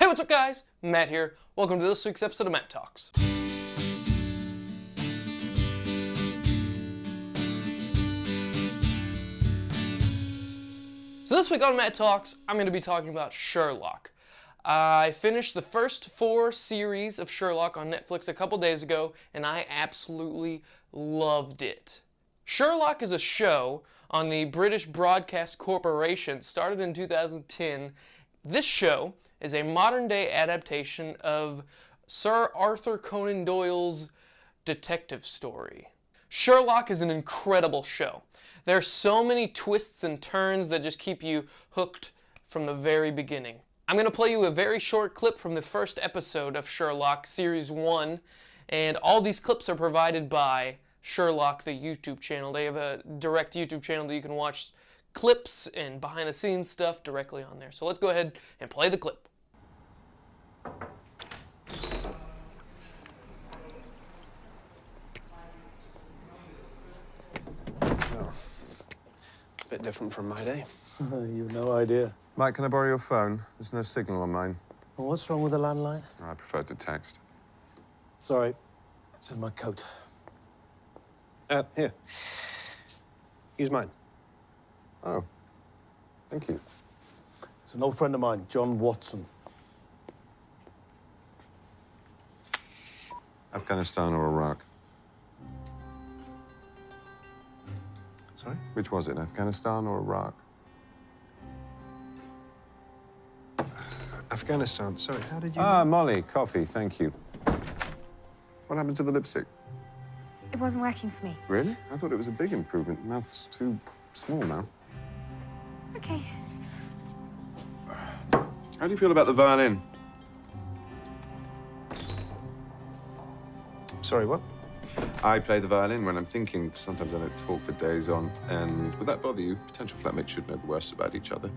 Hey, what's up guys? Matt here. Welcome to this week's episode of MATTtalks. So this week on MATTtalks, I'm going to be talking about Sherlock. I finished the first 4 series of Sherlock on Netflix a couple days ago, and I absolutely loved it. Sherlock is a show on the British Broadcast Corporation, started in 2010. This show is a modern-day adaptation of Sir Arthur Conan Doyle's detective story. Sherlock is an incredible show. There are so many twists and turns that just keep you hooked from the very beginning. I'm going to play you a very short clip from the first episode of Sherlock, Series 1, and all these clips are provided by Sherlock, the YouTube channel. They have a direct YouTube channel that you can watch clips and behind-the-scenes stuff directly on there. So let's go ahead and play the clip. Oh, a bit different from my day. You've no idea. Mike, can I borrow your phone? There's no signal on mine. Well, what's wrong with the landline? I prefer to text. Sorry, it's in my coat. Here. Use mine. Oh, thank you. It's an old friend of mine, John Watson. Afghanistan or Iraq? Sorry? Which was it, Afghanistan or Iraq? Afghanistan. Sorry, how did you... Ah, Molly, coffee, thank you. What happened to the lipstick? It wasn't working for me. Really? I thought it was a big improvement. Mouth's too small now. Okay. How do you feel about the violin? Sorry, what? I play the violin when I'm thinking. Sometimes I don't talk for days on. And would that bother you? Potential flatmates should know the worst about each other.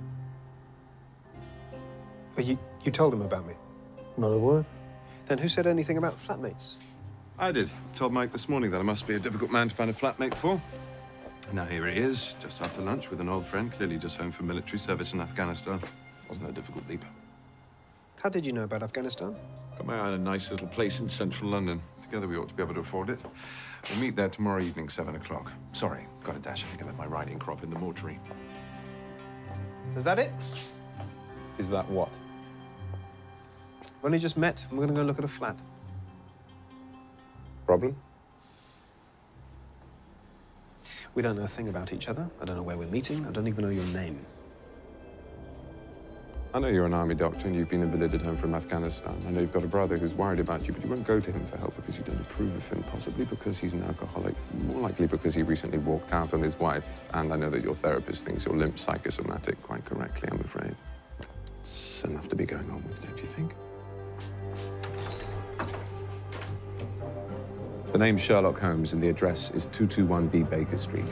Oh, you told him about me. Not a word. Then who said anything about flatmates? I did. Told Mike this morning that I must be a difficult man to find a flatmate for. Now here he is, just after lunch with an old friend, clearly just home from military service in Afghanistan. Wasn't a difficult leap. How did you know about Afghanistan? Got my eye on a nice little place in central London. Together we ought to be able to afford it. We'll meet there tomorrow evening, 7 o'clock. Sorry, got a dash. I think I left my riding crop in the mortuary. Is that it? Is that what? We only just met, and we're gonna go look at a flat. Problem? We don't know a thing about each other. I don't know where we're meeting. I don't even know your name. I know you're an army doctor and you've been invalided home from Afghanistan. I know you've got a brother who's worried about you, but you won't go to him for help because you don't approve of him, possibly because he's an alcoholic, more likely because he recently walked out on his wife. And I know that your therapist thinks you're limp psychosomatic, quite correctly, I'm afraid. It's enough to be going on with, don't you think? The name's Sherlock Holmes and the address is 221B Baker Street.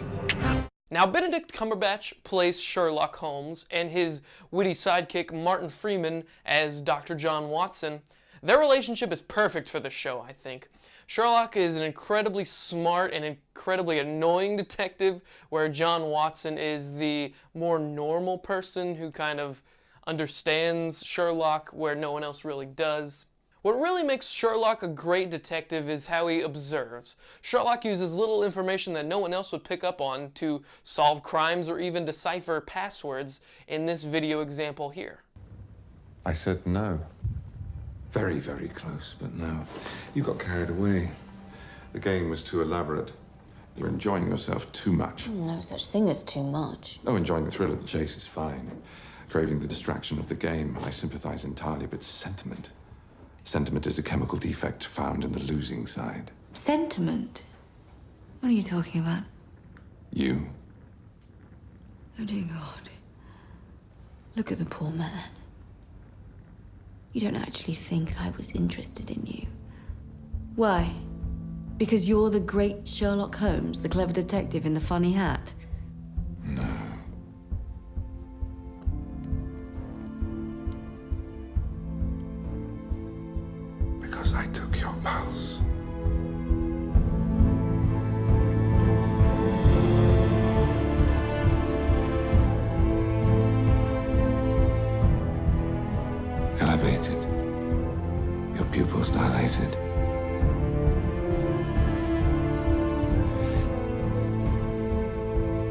Now, Benedict Cumberbatch plays Sherlock Holmes, and his witty sidekick, Martin Freeman, as Dr. John Watson. Their relationship is perfect for the show, I think. Sherlock is an incredibly smart and incredibly annoying detective, where John Watson is the more normal person who kind of understands Sherlock where no one else really does. What really makes Sherlock a great detective is how he observes. Sherlock uses little information that no one else would pick up on to solve crimes or even decipher passwords in this video example here. I said no. Very, very close, but no. You got carried away. The game was too elaborate. You're enjoying yourself too much. No such thing as too much. Oh, enjoying the thrill of the chase is fine. Craving the distraction of the game, I sympathize entirely, but sentiment. Sentiment is a chemical defect found in the losing side. Sentiment? What are you talking about? You. Oh, dear God. Look at the poor man. You don't actually think I was interested in you. Why? Because you're the great Sherlock Holmes, the clever detective in the funny hat? No. Because I took your pulse. Elevate. dilated. Your pupils dilated.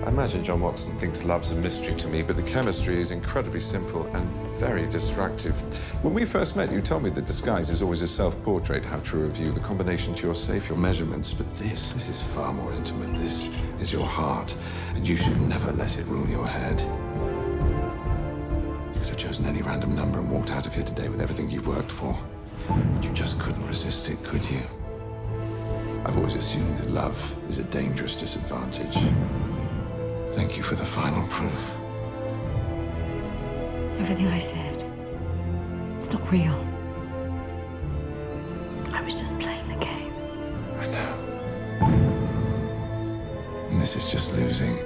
I imagine John Watson thinks love's a mystery to me, but the chemistry is incredibly simple and very distractive. When we first met, you told me that disguise is always a self-portrait. How true of you. The combination to your safe, your measurements. But this is far more intimate. This is your heart, and you should never let it rule your head. You could have chosen any random number and walked out of here today with everything you've worked for. But you just couldn't resist it, could you? I've always assumed that love is a dangerous disadvantage. Thank you for the final proof. Everything I said, it's not real. I was just playing the game. I know. And this is just losing.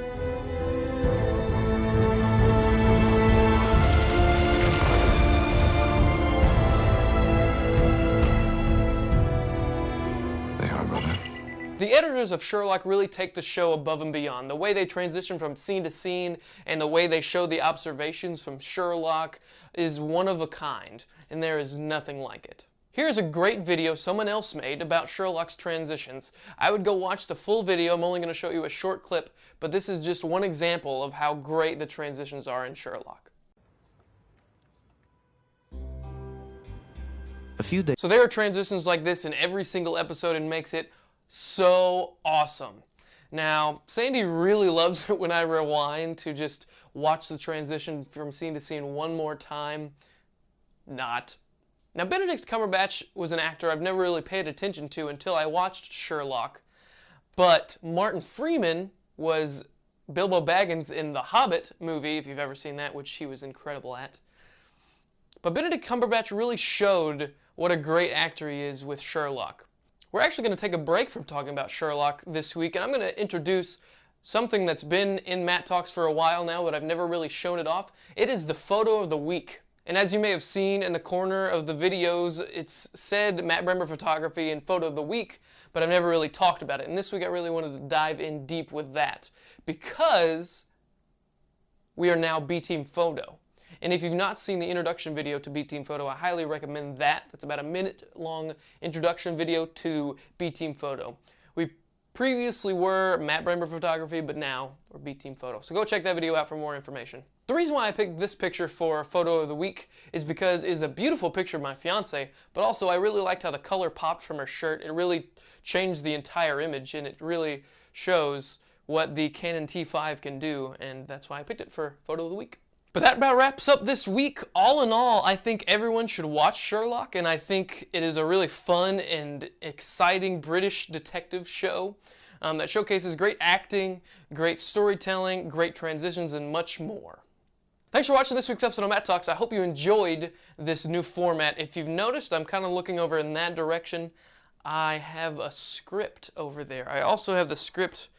The editors of Sherlock really take the show above and beyond. The way they transition from scene to scene and the way they show the observations from Sherlock is one of a kind, and there is nothing like it. Here's a great video someone else made about Sherlock's transitions. I would go watch the full video. I'm only going to show you a short clip, but this is just one example of how great the transitions are in Sherlock. So there are transitions like this in every single episode and makes it so awesome. Now, Sandy really loves it when I rewind to just watch the transition from scene to scene one more time. Not. Now, Benedict Cumberbatch was an actor I've never really paid attention to until I watched Sherlock, but Martin Freeman was Bilbo Baggins in the Hobbit movie, if you've ever seen that, which he was incredible at. But Benedict Cumberbatch really showed what a great actor he is with Sherlock. We're actually going to take a break from talking about Sherlock this week, and I'm going to introduce something that's been in MATTtalks for a while now, but I've never really shown it off. It is the photo of the week. And as you may have seen in the corner of the videos, it's said Matt Bramer Photography and Photo of the Week, but I've never really talked about it. And this week I really wanted to dive in deep with that, because we are now B-Team Photo. And if you've not seen the introduction video to B-Team Photo, I highly recommend that. That's about a minute-long introduction video to B-Team Photo. We previously were Matt Bramer Photography, but now we're B-Team Photo. So go check that video out for more information. The reason why I picked this picture for Photo of the Week is because it's a beautiful picture of my fiance, but also I really liked how the color popped from her shirt. It really changed the entire image, and it really shows what the Canon T5 can do, and that's why I picked it for Photo of the Week. But that about wraps up this week. All in all, I think everyone should watch Sherlock, and I think it is a really fun and exciting British detective show that showcases great acting, great storytelling, great transitions, and much more. Thanks for watching this week's episode of MATTtalks. I hope you enjoyed this new format. If you've noticed, I'm kind of looking over in that direction. I have a script over there. I also have the script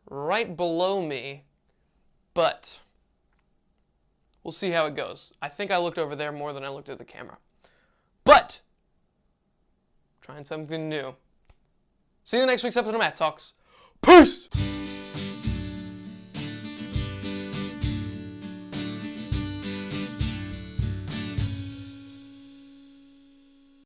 right below me, but we'll see how it goes. I think I looked over there more than I looked at the camera. But, trying something new. See you in the next week's episode of MATTtalks. Peace!